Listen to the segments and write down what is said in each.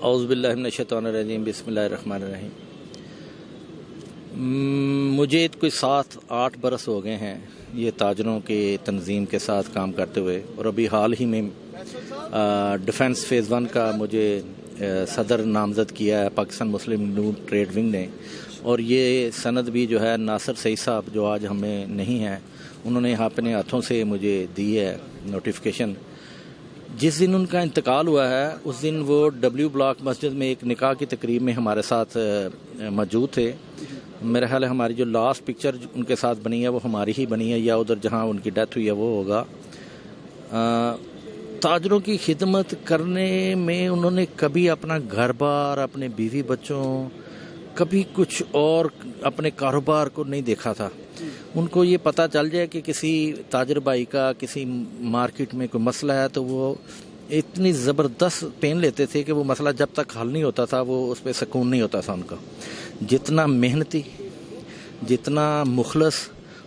اعوذ باللہ من الشیطان الرجیم، بسم اللہ الرحمن الرحیم۔ مجھے کوئی 7-8 برس ہو گئے ہیں یہ تاجروں کے تنظیم کے ساتھ کام کرتے ہوئے، اور ابھی حال ہی میں ڈیفنس فیز 1 کا مجھے صدر نامزد کیا ہے پاکستان مسلم نون ٹریڈ ونگ نے، اور یہ سند بھی جو ہے ناصر سعید صاحب جو آج ہمیں نہیں ہیں، انہوں نے اپنے ہاتھوں سے مجھے دی ہے نوٹیفیکیشن۔ جس دن ان کا انتقال ہوا ہے اس دن وہ ڈبلیو بلاک مسجد میں ایک نکاح کی تقریب میں ہمارے ساتھ موجود تھے۔ میرا خیال ہے ہماری جو لاسٹ پکچر ان کے ساتھ بنی ہے وہ ہماری ہی بنی ہے، یا ادھر جہاں ان کی ڈیتھ ہوئی ہے وہ ہوگا۔ تاجروں کی خدمت کرنے میں انہوں نے کبھی اپنا گھر بار، اپنے بیوی بچوں، کبھی کچھ اور اپنے کاروبار کو نہیں دیکھا تھا۔ ان کو یہ پتہ چل جائے کہ کسی تاجر بھائی کا کسی مارکیٹ میں کوئی مسئلہ ہے تو وہ اتنی زبردست پین لیتے تھے کہ وہ مسئلہ جب تک حل نہیں ہوتا تھا وہ اس پہ سکون نہیں ہوتا تھا ان کا۔ جتنا محنتی، جتنا مخلص،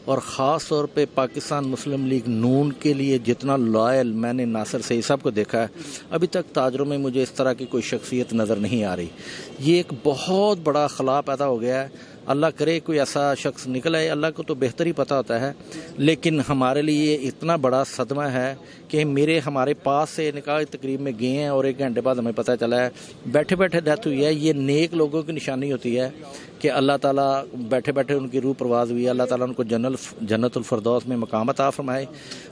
اور خاص طور پہ پاکستان مسلم لیگ نون کے لیے جتنا لائل میں نے ناصر سعید صاحب کو دیکھا ہے، ابھی تک تاجروں میں مجھے اس طرح کی کوئی شخصیت نظر نہیں آ رہی۔ یہ ایک بہت بڑا خلا پیدا ہو گیا ہے۔ اللہ کرے کوئی ایسا شخص نکل آئے، اللہ کو تو بہتر ہی پتہ ہوتا ہے، لیکن ہمارے لیے اتنا بڑا صدمہ ہے کہ ہمارے پاس سے نکاح تقریب میں گئے ہیں اور 1 گھنٹے بعد ہمیں پتہ چلا ہے بیٹھے بیٹھے ڈیتھ ہوئی ہے۔ یہ نیک لوگوں کی نشانی ہوتی ہے کہ اللہ تعالیٰ بیٹھے بیٹھے ان کی روح پرواز ہوئی ہے۔ اللہ تعالیٰ ان کو جنت الفردوس میں مقام عطا فرمائے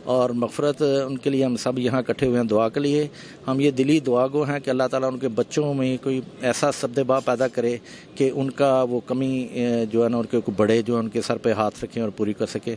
اور مغفرت ان کے لیے۔ ہم سب یہاں اکٹھے ہوئے ہیں دعا کے لیے۔ ہم یہ دلی دعا گو ہیں کہ اللہ تعالیٰ ان کے بچوں میں کوئی ایسا سبدبا پیدا کرے کہ ان کا وہ کمی جو ہے نا ان کے بڑے جو ان کے سر پہ ہاتھ رکھیں اور پوری کر سکے۔